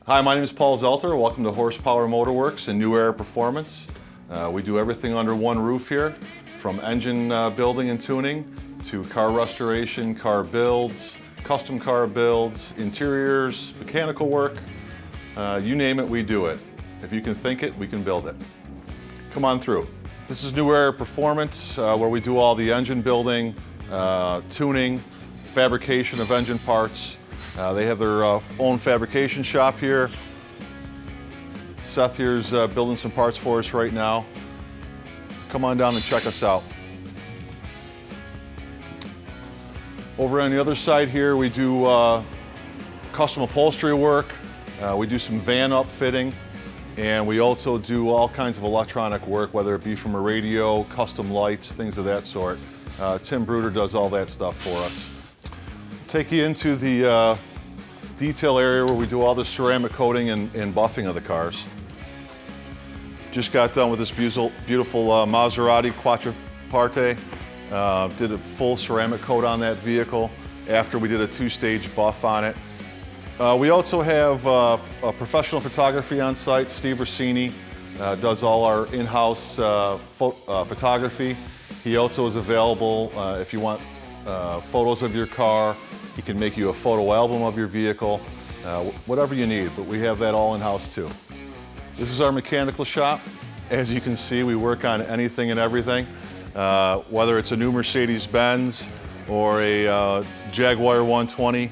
Hi, my name is Paul Zelter. Welcome to Horsepower Motorworks and New Era Performance. We do everything under one roof here, from engine building and tuning to car restoration, car builds, custom car builds, interiors, mechanical work. You name it, we do it. If you can think it, we can build it. Come on through. This is New Era Performance, where we do all the engine building, tuning, fabrication of engine parts. They have their own fabrication shop here. Seth here's building some parts for us right now. Come on down and check us out. Over on the other side here, we do custom upholstery work. We do some van upfitting, and we also do all kinds of electronic work, whether it be from a radio, custom lights, things of that sort. Tim Bruder does all that stuff for us. Take you into the detail area where we do all the ceramic coating and buffing of the cars. Just got done with this beautiful Maserati Quattroporte. Did a full ceramic coat on that vehicle after we did a two-stage buff on it. We also have a professional photography on site. Steve Rossini does all our in-house photography. He also is available if you want photos of your car. He can make you a photo album of your vehicle, whatever you need, but we have that all in-house too. This is our mechanical shop. As you can see, we work on anything and everything, whether it's a new Mercedes-Benz or a Jaguar 120.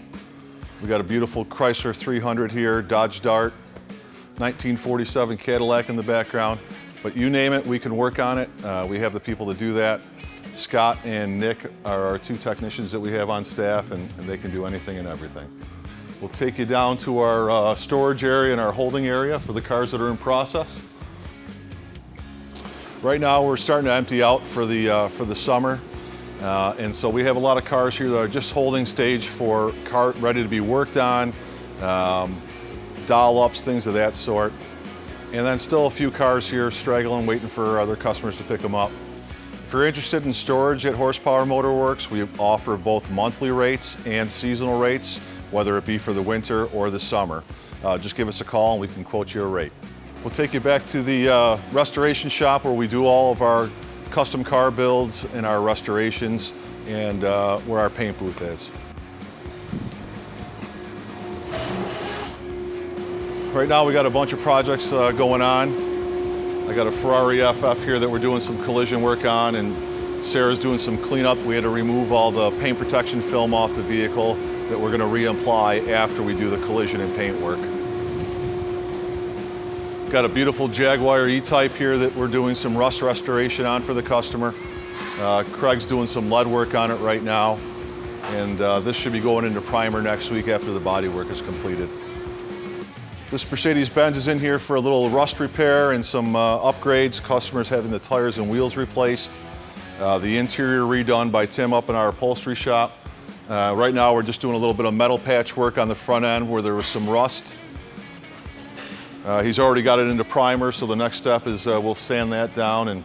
We got a beautiful Chrysler 300 here, Dodge Dart, 1947 Cadillac in the background. But you name it, we can work on it. We have the people to do that. Scott and Nick are our two technicians that we have on staff, and they can do anything and everything. We'll take you down to our storage area and our holding area for the cars that are in process. Right now we're starting to empty out for the summer, and so we have a lot of cars here that are just holding stage for car ready to be worked on, doll-ups, things of that sort. And then still a few cars here straggling, waiting for other customers to pick them up. If you're interested in storage at Horsepower Motorworks, we offer both monthly rates and seasonal rates, whether it be for the winter or the summer. Just give us a call and we can quote you a rate. We'll take you back to the restoration shop where we do all of our custom car builds and our restorations, and where our paint booth is. Right now we got a bunch of projects going on. I got a Ferrari FF here that we're doing some collision work on, and Sarah's doing some cleanup. We had to remove all the paint protection film off the vehicle that we're going to reapply after we do the collision and paint work. Got a beautiful Jaguar E-Type here that we're doing some rust restoration on for the customer. Craig's doing some lead work on it right now, and this should be going into primer next week after the body work is completed. This Mercedes-Benz is in here for a little rust repair and some upgrades. Customers having the tires and wheels replaced. The interior redone by Tim up in our upholstery shop. Right now we're just doing a little bit of metal patch work on the front end where there was some rust. He's already got it into primer, so the next step is we'll sand that down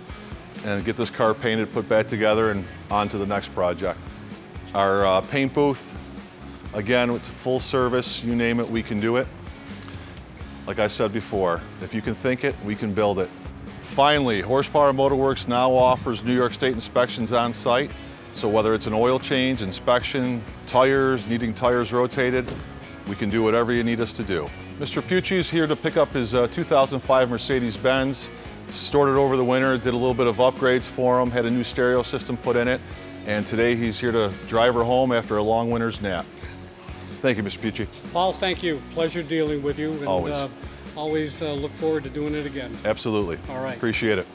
and get this car painted, put back together, and on to the next project. Our paint booth, again, it's a full service. You name it, we can do it. Like I said before, if you can think it, we can build it. Finally, Horsepower Motorworks now offers New York State inspections on site. So whether it's an oil change, inspection, tires, needing tires rotated, we can do whatever you need us to do. Mr. Pucci's here to pick up his 2005 Mercedes-Benz. Stored it over the winter, did a little bit of upgrades for him, had a new stereo system put in it, and today he's here to drive her home after a long winter's nap. Thank you, Mr. Pucci. Paul, thank you. Pleasure dealing with you. And, always. Always look forward to doing it again. Absolutely. All right. Appreciate it.